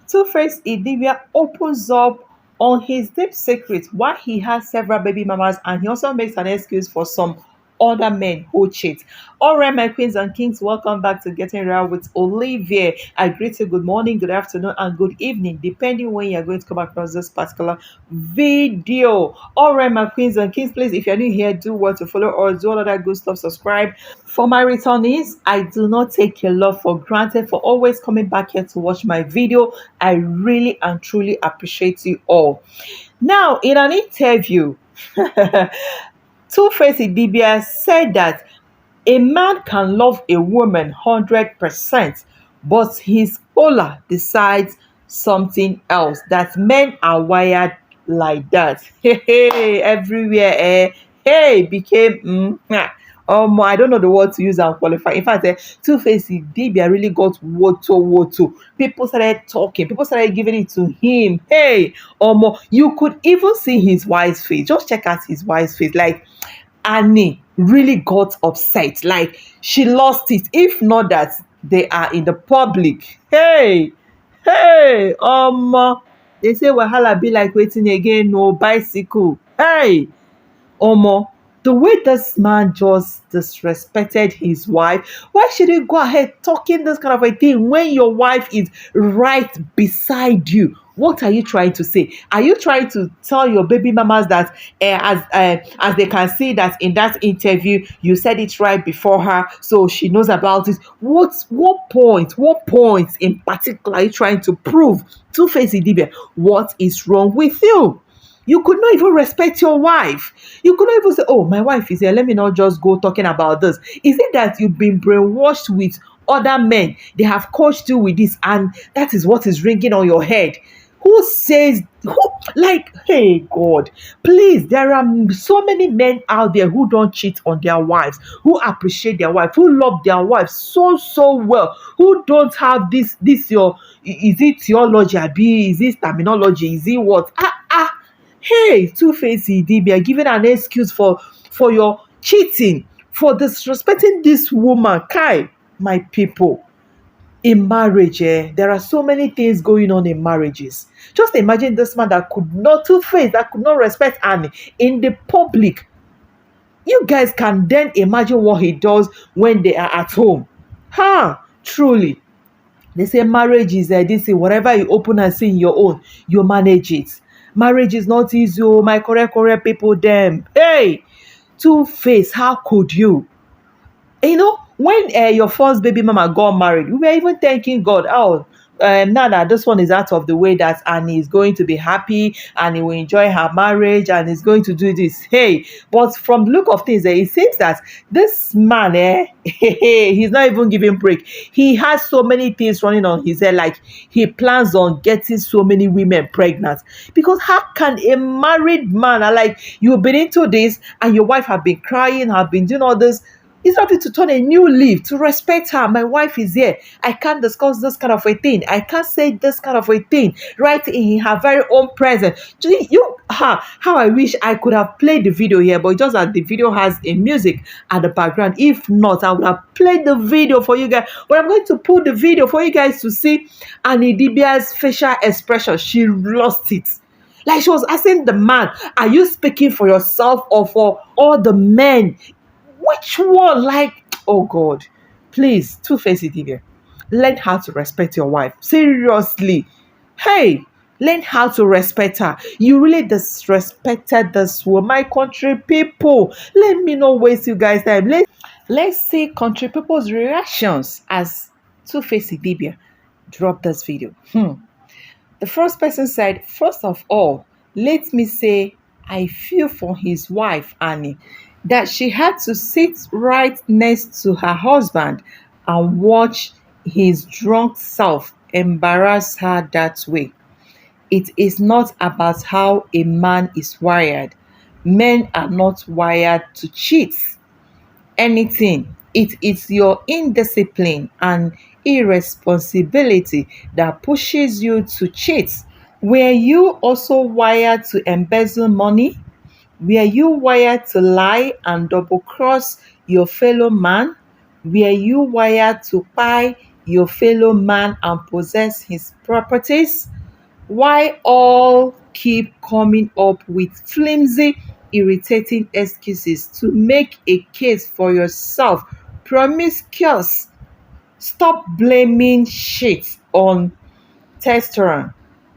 Two-Face Idibia opens up on his deep secret why he has several baby mamas, and he also makes an excuse for some other men who cheat. All right, my queens and kings, welcome back to Getting Real with Olivia. I greet you good morning, good afternoon, and good evening, depending when you're going to come across this particular video. All right, my queens and kings, please, if you're new here, do what to follow or do all of that good stuff, subscribe. For my returnees, I do not take your love for granted for always coming back here to watch my video. I really and truly appreciate you all. Now, in an interview, Two-Face Idibia said that a man can love a woman 100%, but his Ola decides something else. That men are wired like that. Hey, everywhere. Hey, became. I don't know the word to use and qualify. In fact, Two-Face Idibia really got woto. People started talking. People started giving it to him. Hey, you could even see his wife's face. Just check out his wife's face. Like, Annie really got upset. Like, she lost it. If not that they are in the public. They say wahala be like waiting again, no bicycle. Hey, Omo, the way this man just disrespected his wife, why should you go ahead talking this kind of a thing when your wife is right beside you? What are you trying to say? Are you trying to tell your baby mamas that as they can see that in that interview you said it right before her, so she knows about it? What point in particular are you trying to prove? Two-Face Idibia, what is wrong with you? You could not even respect your wife. You could not even say, oh, my wife is here. Let me not just go talking about this. Is it that you've been brainwashed with other men? They have coached you with this, and that is what is ringing on your head. Who says, hey, God, please, there are so many men out there who don't cheat on their wives, who appreciate their wife, who love their wife so well, who don't have this is it theology, is it terminology, is it what? Hey, Two-Face Idibia, giving an excuse for your cheating, for disrespecting this woman. Kai, my people, in marriage, there are so many things going on in marriages. Just imagine this man that could not Two-Face, that could not respect Annie in the public. You guys can then imagine what he does when they are at home. Truly. They say marriage is this thing, whatever you open and see in your own, you manage it. Marriage is not easy, oh, my correct people, them. Hey, Two-Face, how could you? When your first baby mama got married, we were even thanking God. Oh, now that this one is out of the way, that Annie is going to be happy and he will enjoy her marriage and is going to do this. Hey, but from the look of things, it seems that this man, he's not even giving break. He has so many things running on his head, like he plans on getting so many women pregnant. Because how can a married man, like, you've been into this and your wife have been crying, have been doing all this, it's not to turn a new leaf, to respect her. My wife is here. I can't discuss this kind of a thing. I can't say this kind of a thing right in her very own presence. How I wish I could have played the video here, but just that the video has a music at the background. If not, I would have played the video for you guys. But I'm going to put the video for you guys to see Idibia's facial expression. She lost it. Like, she was asking the man, are you speaking for yourself or for all the men? Which one? Like, oh God, please, Two-Face Idibia, learn how to respect your wife. Seriously. Hey, learn how to respect her. You really disrespected this woman. My country people, let me not waste you guys' time. Let's see country people's reactions as Two-Face Idibia dropped this video. The first person said, first of all, let me say I feel for his wife, Annie, that she had to sit right next to her husband and watch his drunk self embarrass her that way. It is not about how a man is wired. Men are not wired to cheat. Anything. It is your indiscipline and irresponsibility that pushes you to cheat. Were you also wired to embezzle money? Were you wired to lie and double cross your fellow man? Were you wired to buy your fellow man and possess his properties? Why all keep coming up with flimsy, irritating excuses to make a case for yourself? Promiscuous. Stop blaming shit on testosterone.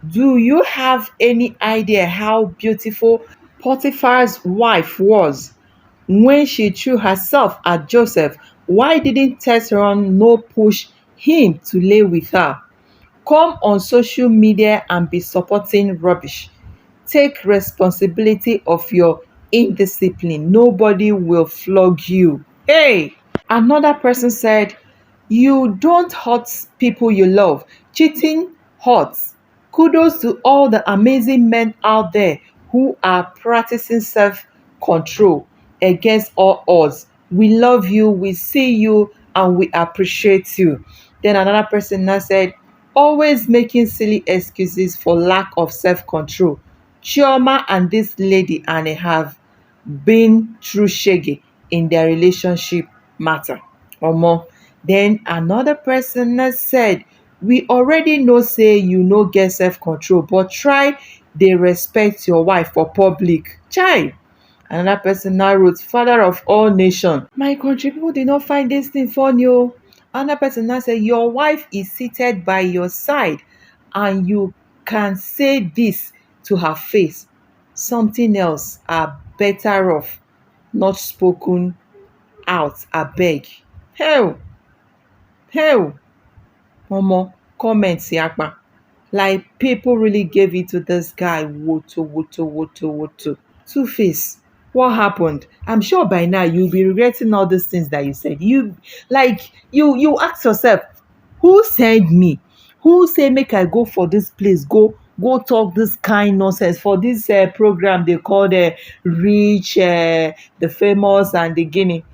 Do you have any idea how beautiful Potiphar's wife was when she threw herself at Joseph? Why didn't testosterone no push him to lay with her? Come on social media and be supporting rubbish. Take responsibility of your indiscipline. Nobody will flog you. Hey! Another person said, you don't hurt people you love. Cheating hurts. Kudos to all the amazing men out there who are practicing self control against all odds. We love you, we see you, and we appreciate you. Then another person now said, always making silly excuses for lack of self control. Chioma and this lady and have been through shege in their relationship matter. Omo. Then another person has said, we already know say you no get self-control, but try dey respect your wife for public. Chai! Another person now wrote, father of all nations. My country people did not find this thing funny o. Another person now said, your wife is seated by your side and you can say this to her face. Something else are better off not spoken out, abeg. Hell, hell, omo, comment yakpa. Like people really gave it to this guy. Woto, woto, woto, woto. Two Face, what happened? I'm sure by now you'll be regretting all these things that you said. You ask yourself, who sent me? Who say make I go for this place? Go talk this kind nonsense for this program they call the rich, the famous, and the guinea.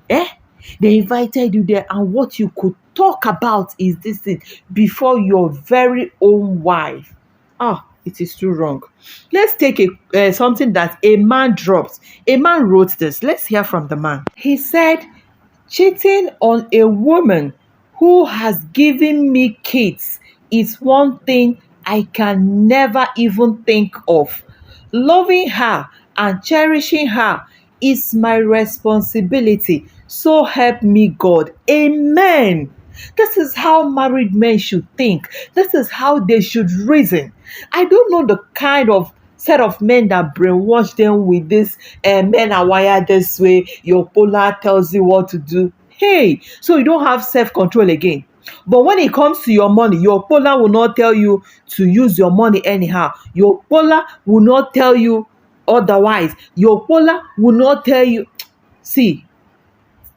They invited you there, and what you could talk about is this thing before your very own wife. It is too wrong. Let's take something that a man dropped. A man wrote this. Let's hear from the man. He said, cheating on a woman who has given me kids is one thing I can never even think of. Loving her and cherishing her is my responsibility. So help me God. Amen. This is how married men should think. This is how they should reason. I don't know the kind of set of men that brainwash them with this men are wired this way. Your polar tells you what to do. Hey, so you don't have self-control again. But when it comes to your money, your polar will not tell you to use your money anyhow. Your polar will not tell you otherwise. Your polar will not tell you. See,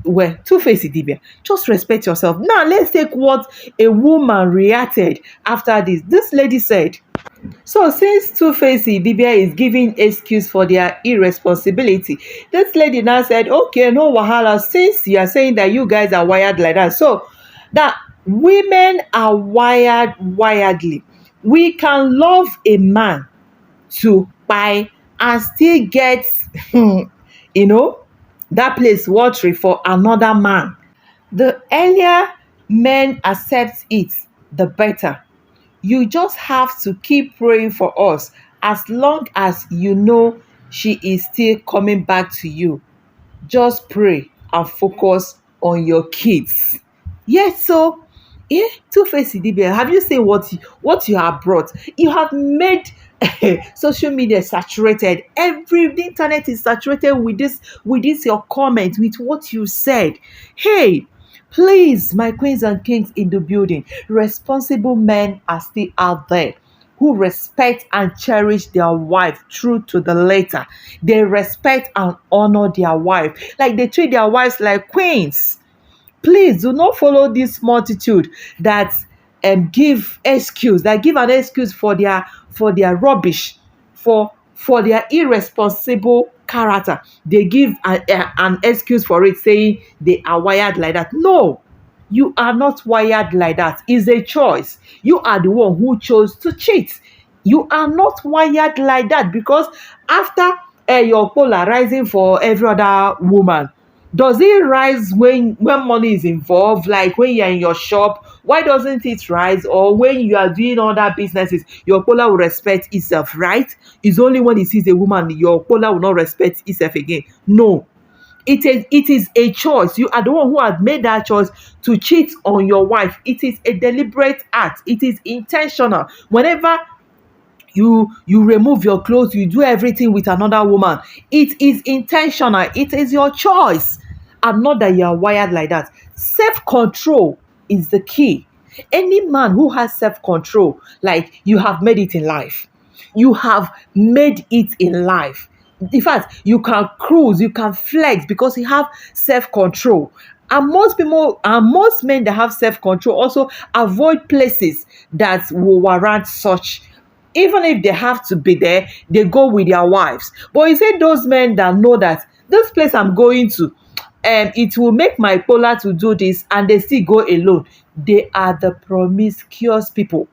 well, Two-Face Idibia, just respect yourself. Now, let's take what a woman reacted after this. This lady said, so since Two-Face Idibia is giving excuse for their irresponsibility, this lady now said, okay, no wahala, since you are saying that you guys are wired like that, so that women are wired wiredly. We can love a man to buy and still get, you know, that place watery for another man. The earlier men accept it, the better. You just have to keep praying for us as long as you know she is still coming back to you. Just pray and focus on your kids. Yes, so Two-Face Idibia, have you seen what you have brought? You have made social media saturated. The internet is saturated with this your comment, with what you said. Hey, please, my queens and kings in the building, responsible men are still out there who respect and cherish their wife true to the letter. They respect and honor their wife. Like they treat their wives like queens. Please do not follow this multitude that give an excuse for their rubbish, for their irresponsible character. They give an excuse for it, saying they are wired like that. No, you are not wired like that. It's a choice. You are the one who chose to cheat. You are not wired like that, because after your polar rising for every other woman, does it rise when money is involved, like when you're in your shop Why doesn't it rise? Or when you are doing other businesses, your polar will respect itself, right? It's only when it sees a woman, your polar will not respect itself again. No. It is a choice. You are the one who has made that choice to cheat on your wife. It is a deliberate act. It is intentional. Whenever you remove your clothes, you do everything with another woman, it is intentional. It is your choice, and not that you are wired like that. Self-control is the key. Any man who has self-control, like, you have made it in life. You have made it in life. In fact, you can cruise, you can flex, because you have self-control. And most people and most men that have self-control also avoid places that will warrant such. Even if they have to be there, they go with their wives. But you say those men that know that this place I'm going to, it will make my polar to do this, and they still go alone, they are the promiscuous people.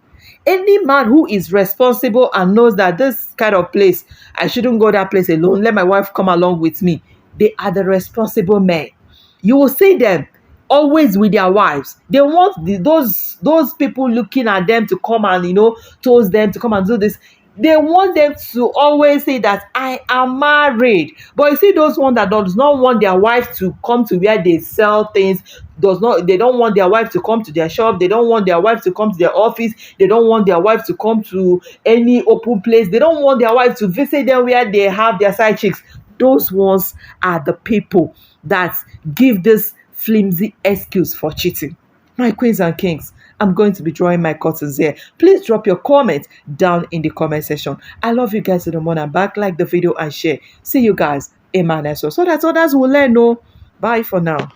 Any man who is responsible and knows that this kind of place, I shouldn't go that place alone, let my wife come along with me, they are the responsible men. You will see them always with their wives. They want those people looking at them to come and, toast them to come and do this. They want them to always say that I am married. But you see those ones that does not want their wife to come to where they sell things, they don't want their wife to come to their shop, they don't want their wife to come to their office, they don't want their wife to come to any open place, they don't want their wife to visit them where they have their side chicks. Those ones are the people that give this flimsy excuse for cheating. My queens and kings, I'm going to be drawing my curtains here. Please drop your comment down in the comment section. I love you guys to the moon and back. Like the video and share. See you guys in my next one so that others will learn. Bye for now.